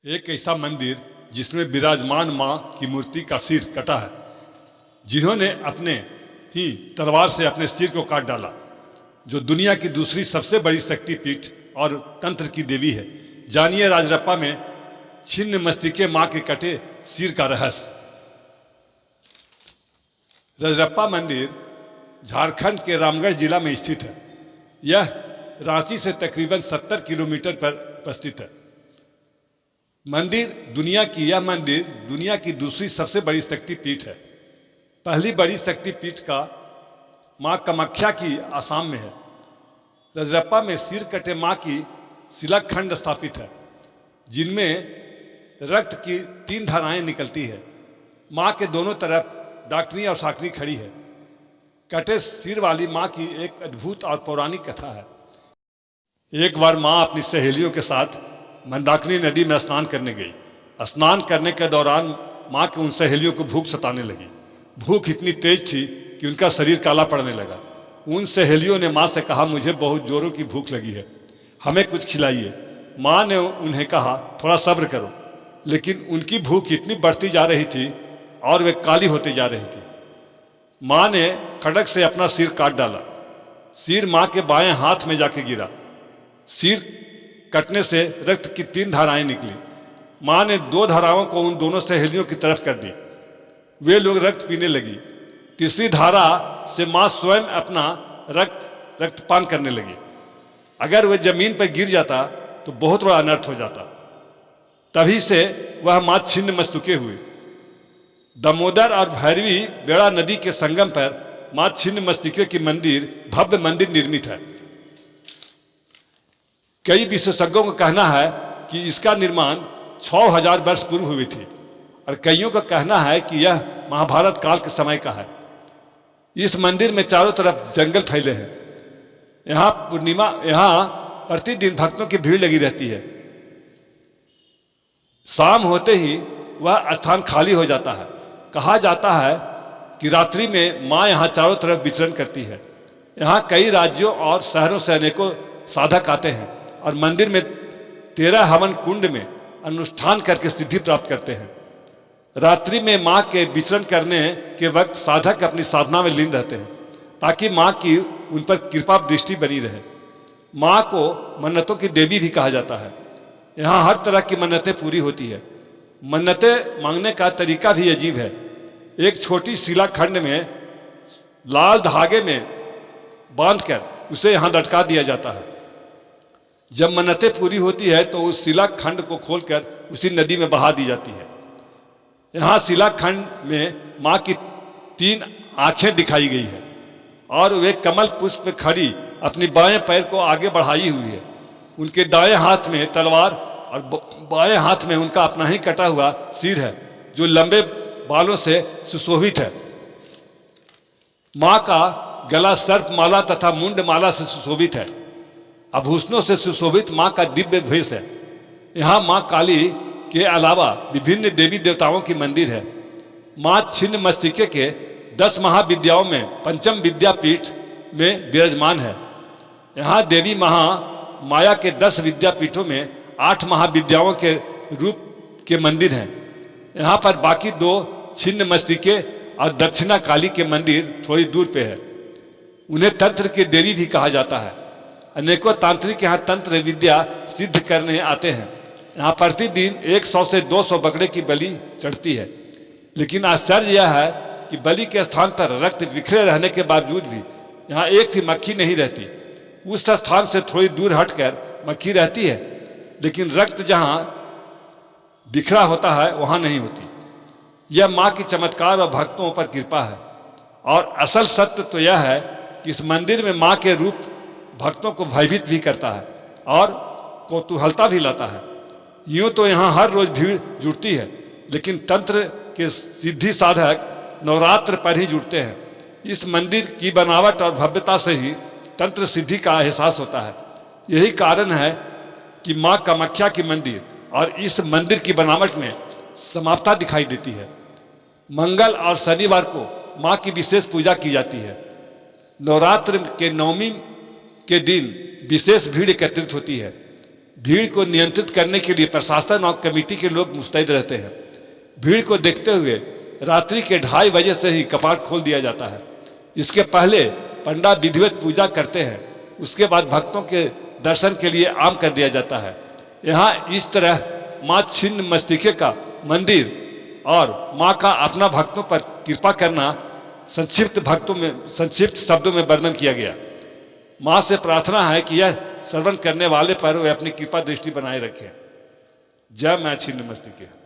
एक ऐसा मंदिर जिसमें विराजमान मां की मूर्ति का सिर कटा है, जिन्होंने अपने ही तलवार से अपने सिर को काट डाला, जो दुनिया की दूसरी सबसे बड़ी शक्तिपीठ और तंत्र की देवी है। जानिए राजरप्पा में छिन्न मस्तिके मां के कटे सिर का रहस्य। राजरप्पा मंदिर झारखंड के रामगढ़ जिला में स्थित है। यह रांची से तकरीबन 70 किलोमीटर पर स्थित है। यह मंदिर दुनिया की दूसरी सबसे बड़ी शक्तिपीठ है। पहली बड़ी शक्तिपीठ का मां कामाख्या की आसाम में है। राजरप्पा में सिर कटे मां की शिलाखंड स्थापित है, जिनमें रक्त की 3 धाराएं निकलती है। मां के दोनों तरफ डाकनी और साकनी खड़ी है। कटे सिर वाली मां की एक अद्भुत और पौराणिक कथा है। एक बार मां अपनी सहेलियों के साथ मंदाकिनी नदी में स्नान करने गई। स्नान करने के दौरान मां के उन सहेलियों को भूख सताने लगी। भूख इतनी तेज थी कि उनका शरीर काला पड़ने लगा। उन सहेलियों ने मां से कहा, मुझे बहुत जोरों की भूख लगी है, हमें कुछ खिलाइए। मां ने उन्हें कहा, थोड़ा सब्र करो। लेकिन उनकी भूख इतनी बढ़ती जा रही थी और वे काली होती जा रही थी। मां ने खड़क से अपना सिर काट डाला। सिर मां के बाएं हाथ में जाके गिरा। सिर कटने से रक्त की 3 धाराएं निकली। मां ने 2 धाराओं को उन दोनों सहेलियों की तरफ कर दी। वे लोग रक्त पीने लगी। तीसरी धारा से मां स्वयं अपना रक्तपान करने लगी। अगर वह जमीन पर गिर जाता तो बहुत बड़ा अनर्थ हो जाता। तभी से वह मां छिन्न मस्तके हुए। दामोदर और भैरवी बेड़ा नदी के संगम पर मां छिन्न मस्तिके की भव्य मंदिर निर्मित है। कई विशेषज्ञों का कहना है कि इसका निर्माण 6000 वर्ष पूर्व हुई थी और कईयों का कहना है कि यह महाभारत काल के समय का है। इस मंदिर में चारों तरफ जंगल फैले हैं। यहाँ प्रतिदिन भक्तों की भीड़ लगी रहती है। शाम होते ही वह स्थान खाली हो जाता है। कहा जाता है कि रात्रि में मां यहाँ चारों तरफ विचरण करती है। यहाँ कई राज्यों और शहरों से अनेकों साधक आते हैं और मंदिर में 13 हवन कुंड में अनुष्ठान करके सिद्धि प्राप्त करते हैं। रात्रि में मां के विचरण करने के वक्त साधक अपनी साधना में लीन रहते हैं, ताकि मां की उन पर कृपा दृष्टि बनी रहे। मां को मन्नतों की देवी भी कहा जाता है। यहाँ हर तरह की मन्नतें पूरी होती है। मन्नतें मांगने का तरीका भी अजीब है। एक छोटी शिलाखंड में लाल धागे में बांधकर उसे यहाँ लटका दिया जाता है। जब मन्नतें पूरी होती है तो उस शिलाखंड को खोलकर उसी नदी में बहा दी जाती है। यहाँ शिलाखंड में मां की 3 आंखें दिखाई गई है और वे कमल पुष्प पे खड़ी अपनी बाएं पैर को आगे बढ़ाई हुई है। उनके दाएं हाथ में तलवार और बाएं हाथ में उनका अपना ही कटा हुआ सिर है, जो लंबे बालों से सुशोभित है। मां का गला सर्प माला तथा मुंड माला से सुशोभित है। आभूषणों से सुशोभित मां का दिव्य भेष है। यहाँ मां काली के अलावा विभिन्न देवी देवताओं की मंदिर है। मां छिन्न मस्तिके के 10 महाविद्याओं में पंचम विद्यापीठ में विराजमान है। यहाँ देवी माया के 10 विद्यापीठों में 8 महाविद्याओं के रूप के मंदिर हैं। यहाँ पर बाकी 2 छिन्न मस्तिके और दक्षिणा काली के मंदिर थोड़ी दूर पे है। उन्हें तंत्र की देवी भी कहा जाता है। अनेकों तांत्रिक यहाँ तंत्र विद्या सिद्ध करने आते हैं। यहाँ प्रतिदिन 100 से 200 बकरे की बलि चढ़ती है। लेकिन आश्चर्य यह है कि बलि के स्थान पर रक्त बिखरे रहने के बावजूद भी यहाँ एक भी मक्खी नहीं रहती। उस स्थान से थोड़ी दूर हटकर मक्खी रहती है, लेकिन रक्त जहाँ बिखरा होता है वहाँ नहीं होती। यह माँ की चमत्कार और भक्तों पर कृपा है। और असल सत्य तो यह है कि इस मंदिर में माँ के रूप भक्तों को भयभीत भी करता है और कौतूहलता भी लाता है। यूं तो यहाँ हर रोज भीड़ जुटती है, लेकिन तंत्र के सिद्धि साधक नवरात्र पर ही जुटते हैं। इस मंदिर की बनावट और भव्यता से ही तंत्र सिद्धि का एहसास होता है। यही कारण है कि मां कामाख्या की मंदिर और इस मंदिर की बनावट में समानता दिखाई देती है। मंगल और शनिवार को मां की विशेष पूजा की जाती है। नवरात्र के 9वीं के दिन विशेष भीड़ एकत्रित होती है। भीड़ को नियंत्रित करने के लिए प्रशासन और कमेटी के लोग मुस्तैद रहते हैं। भीड़ को देखते हुए रात्रि के 2:30 बजे से ही कपाट खोल दिया जाता है। इसके पहले पंडा विधिवत पूजा करते हैं, उसके बाद भक्तों के दर्शन के लिए आम कर दिया जाता है। यहाँ इस तरह माँ छिन्नमस्तिके का मंदिर और माँ का अपना भक्तों पर कृपा करना संक्षिप्त शब्दों में वर्णन किया गया। माँ से प्रार्थना है कि यह श्रवण करने वाले पर वे अपनी कृपा दृष्टि बनाए रखें। जय माँ छिन्नमस्तिके।